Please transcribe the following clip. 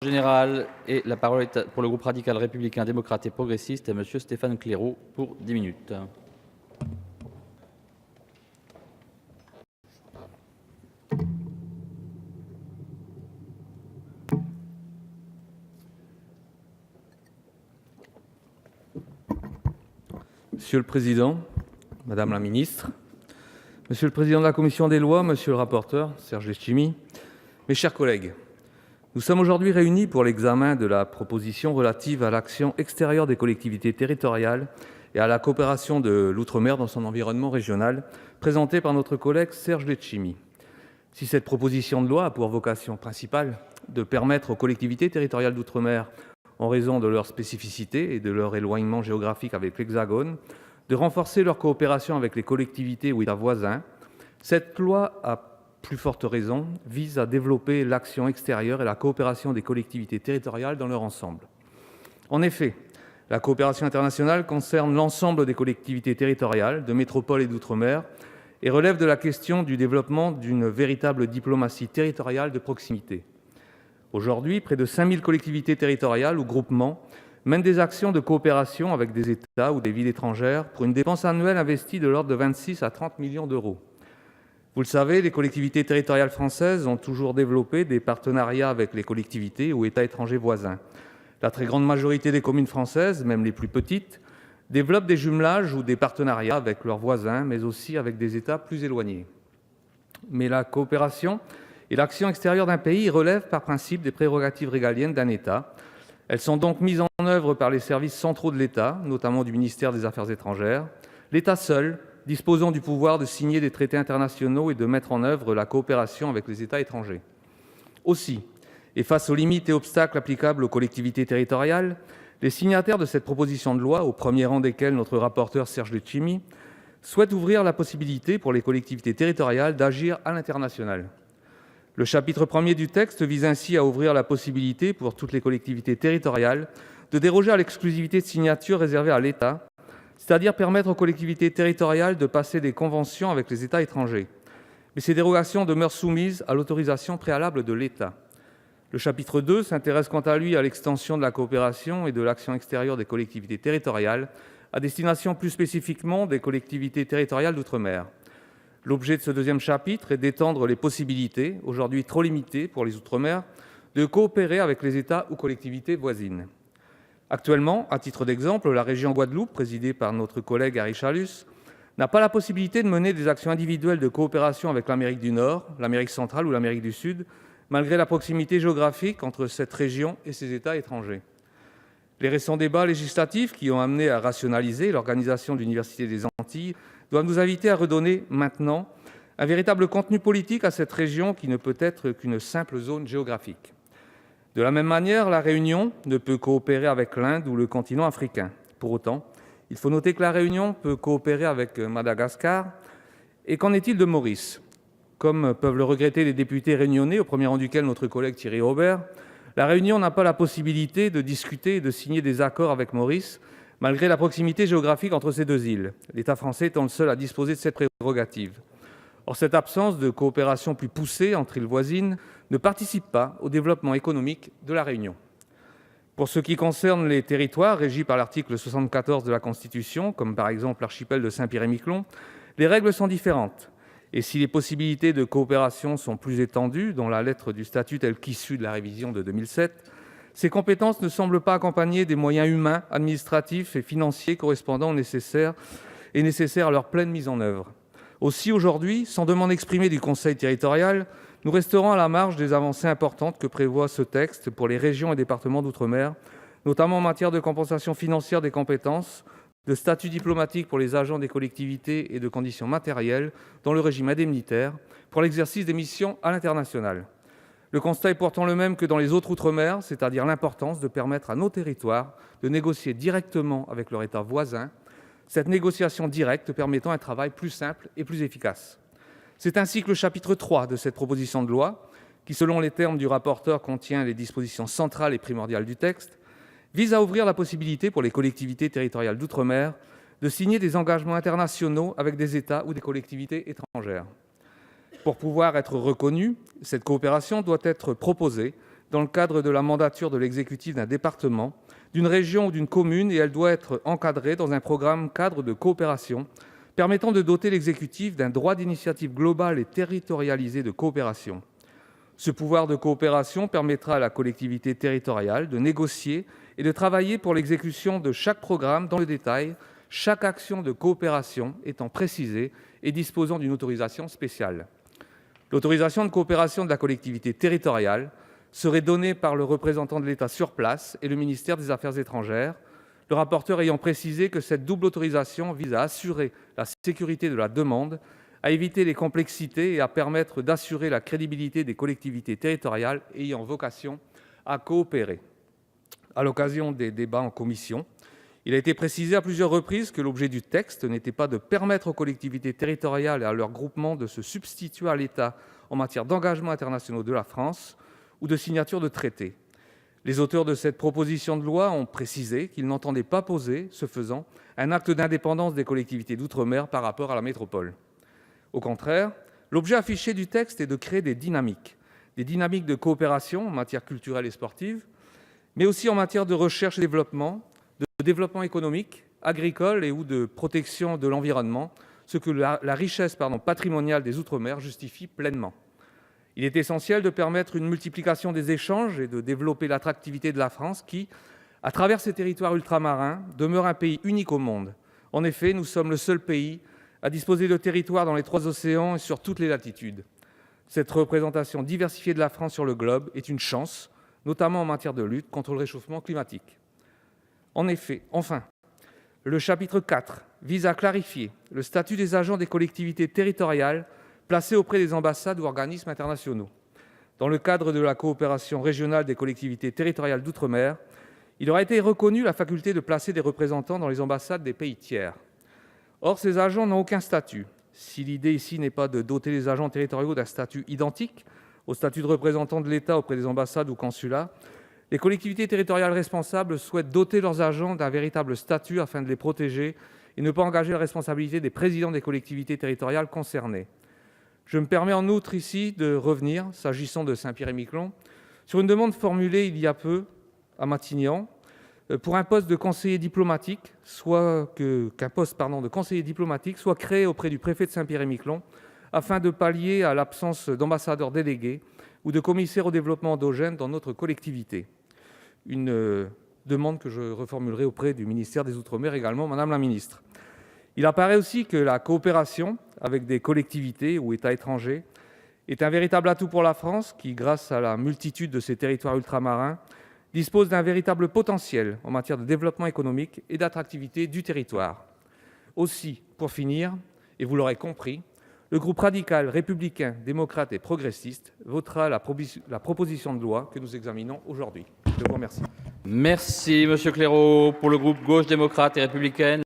Général et la parole est pour le groupe radical républicain démocrate et progressiste à monsieur Stéphane Claireaux pour 10 minutes. Monsieur le Président, Madame la Ministre, Monsieur le Président de la Commission des lois, Monsieur le rapporteur, Serge Letchimy, mes chers collègues, nous sommes aujourd'hui réunis pour l'examen de la proposition relative à l'action extérieure des collectivités territoriales et à la coopération de l'outre-mer dans son environnement régional, présentée par notre collègue Serge Letchimy. Si cette proposition de loi a pour vocation principale de permettre aux collectivités territoriales d'outre-mer, en raison de leurs spécificités et de leur éloignement géographique avec l'Hexagone, de renforcer leur coopération avec les collectivités ou États voisins, cette loi, à plus forte raison, vise à développer l'action extérieure et la coopération des collectivités territoriales dans leur ensemble. En effet, la coopération internationale concerne l'ensemble des collectivités territoriales, de métropole et d'outre-mer, et relève de la question du développement d'une véritable diplomatie territoriale de proximité. Aujourd'hui, près de 5000 collectivités territoriales ou groupements mènent des actions de coopération avec des États ou des villes étrangères pour une dépense annuelle investie de l'ordre de 26 à 30 millions d'euros. Vous le savez, les collectivités territoriales françaises ont toujours développé des partenariats avec les collectivités ou États étrangers voisins. La très grande majorité des communes françaises, même les plus petites, développent des jumelages ou des partenariats avec leurs voisins, mais aussi avec des États plus éloignés. Mais la coopération et l'action extérieure d'un pays relèvent par principe des prérogatives régaliennes d'un État. Elles sont donc mises en œuvre par les services centraux de l'État, notamment du ministère des Affaires étrangères, l'État seul disposant du pouvoir de signer des traités internationaux et de mettre en œuvre la coopération avec les États étrangers. Aussi, et face aux limites et obstacles applicables aux collectivités territoriales, les signataires de cette proposition de loi, au premier rang desquels notre rapporteur Serge Letchimy, souhaitent ouvrir la possibilité pour les collectivités territoriales d'agir à l'international. Le chapitre 1er du texte vise ainsi à ouvrir la possibilité pour toutes les collectivités territoriales de déroger à l'exclusivité de signature réservée à l'État, c'est-à-dire permettre aux collectivités territoriales de passer des conventions avec les États étrangers. Mais ces dérogations demeurent soumises à l'autorisation préalable de l'État. Le chapitre 2 s'intéresse quant à lui à l'extension de la coopération et de l'action extérieure des collectivités territoriales à destination plus spécifiquement des collectivités territoriales d'outre-mer. L'objet de ce deuxième chapitre est d'étendre les possibilités, aujourd'hui trop limitées pour les outre-mer, de coopérer avec les États ou collectivités voisines. Actuellement, à titre d'exemple, la région Guadeloupe, présidée par notre collègue Harry Chalus, n'a pas la possibilité de mener des actions individuelles de coopération avec l'Amérique du Nord, l'Amérique centrale ou l'Amérique du Sud, malgré la proximité géographique entre cette région et ses États étrangers. Les récents débats législatifs qui ont amené à rationaliser l'organisation de l'Université des Antilles doivent nous inviter à redonner maintenant un véritable contenu politique à cette région qui ne peut être qu'une simple zone géographique. De la même manière, la Réunion ne peut coopérer avec l'Inde ou le continent africain. Pour autant, il faut noter que la Réunion peut coopérer avec Madagascar. Et qu'en est-il de Maurice ? Comme peuvent le regretter les députés réunionnais, au premier rang duquel notre collègue Thierry Robert, la Réunion n'a pas la possibilité de discuter et de signer des accords avec Maurice, malgré la proximité géographique entre ces deux îles, l'État français étant le seul à disposer de cette prérogative. Or, cette absence de coopération plus poussée entre îles voisines ne participe pas au développement économique de la Réunion. Pour ce qui concerne les territoires régis par l'article 74 de la Constitution, comme par exemple l'archipel de Saint-Pierre-et-Miquelon, les règles sont différentes. Et si les possibilités de coopération sont plus étendues dans la lettre du statut tel qu'issue de la révision de 2007, ces compétences ne semblent pas accompagnées des moyens humains, administratifs et financiers correspondants nécessaires à leur pleine mise en œuvre. Aussi, aujourd'hui, sans demande exprimée du Conseil territorial, nous resterons à la marge des avancées importantes que prévoit ce texte pour les régions et départements d'outre-mer, notamment en matière de compensation financière des compétences, de statut diplomatique pour les agents des collectivités et de conditions matérielles dans le régime indemnitaire pour l'exercice des missions à l'international. Le constat est pourtant le même que dans les autres outre-mer, c'est-à-dire l'importance de permettre à nos territoires de négocier directement avec leur État voisin, cette négociation directe permettant un travail plus simple et plus efficace. C'est ainsi que le chapitre 3 de cette proposition de loi, qui selon les termes du rapporteur contient les dispositions centrales et primordiales du texte, vise à ouvrir la possibilité pour les collectivités territoriales d'outre-mer de signer des engagements internationaux avec des États ou des collectivités étrangères. Pour pouvoir être reconnue, cette coopération doit être proposée dans le cadre de la mandature de l'exécutif d'un département, d'une région ou d'une commune, et elle doit être encadrée dans un programme cadre de coopération permettant de doter l'exécutif d'un droit d'initiative global et territorialisé de coopération. Ce pouvoir de coopération permettra à la collectivité territoriale de négocier et de travailler pour l'exécution de chaque programme dans le détail, chaque action de coopération étant précisée et disposant d'une autorisation spéciale. L'autorisation de coopération de la collectivité territoriale serait donnée par le représentant de l'État sur place et le ministère des Affaires étrangères, le rapporteur ayant précisé que cette double autorisation vise à assurer la sécurité de la demande, à éviter les complexités et à permettre d'assurer la crédibilité des collectivités territoriales ayant vocation à coopérer. À l'occasion des débats en commission, il a été précisé à plusieurs reprises que l'objet du texte n'était pas de permettre aux collectivités territoriales et à leurs groupements de se substituer à l'État en matière d'engagements internationaux de la France ou de signature de traités. Les auteurs de cette proposition de loi ont précisé qu'ils n'entendaient pas poser, ce faisant, un acte d'indépendance des collectivités d'outre-mer par rapport à la métropole. Au contraire, l'objet affiché du texte est de créer des dynamiques de coopération en matière culturelle et sportive, mais aussi en matière de recherche et développement, de développement économique, agricole et ou de protection de l'environnement, ce que la richesse patrimoniale des Outre-mer justifie pleinement. Il est essentiel de permettre une multiplication des échanges et de développer l'attractivité de la France qui, à travers ses territoires ultramarins, demeure un pays unique au monde. En effet, nous sommes le seul pays à disposer de territoires dans les 3 océans et sur toutes les latitudes. Cette représentation diversifiée de la France sur le globe est une chance, notamment en matière de lutte contre le réchauffement climatique. Enfin, le chapitre 4 vise à clarifier le statut des agents des collectivités territoriales placés auprès des ambassades ou organismes internationaux. Dans le cadre de la coopération régionale des collectivités territoriales d'outre-mer, il aura été reconnu la faculté de placer des représentants dans les ambassades des pays tiers. Or, ces agents n'ont aucun statut. Si l'idée ici n'est pas de doter les agents territoriaux d'un statut identique au statut de représentant de l'État auprès des ambassades ou consulats, les collectivités territoriales responsables souhaitent doter leurs agents d'un véritable statut afin de les protéger et ne pas engager la responsabilité des présidents des collectivités territoriales concernées. Je me permets en outre ici de revenir, s'agissant de Saint-Pierre-et-Miquelon, sur une demande formulée il y a peu à Matignon pour un poste de conseiller diplomatique, qu'un poste de conseiller diplomatique soit créé auprès du préfet de Saint-Pierre-et-Miquelon afin de pallier à l'absence d'ambassadeurs délégués ou de commissaires au développement endogène dans notre collectivité. Une demande que je reformulerai auprès du ministère des Outre-mer également, Madame la Ministre. Il apparaît aussi que la coopération avec des collectivités ou États étrangers est un véritable atout pour la France qui, grâce à la multitude de ses territoires ultramarins, dispose d'un véritable potentiel en matière de développement économique et d'attractivité du territoire. Aussi, pour finir, et vous l'aurez compris, le groupe radical, républicain, démocrate et progressiste votera la proposition de loi que nous examinons aujourd'hui. Je vous remercie. Merci, Monsieur Claireau. Pour le groupe Gauche démocrate et républicaine,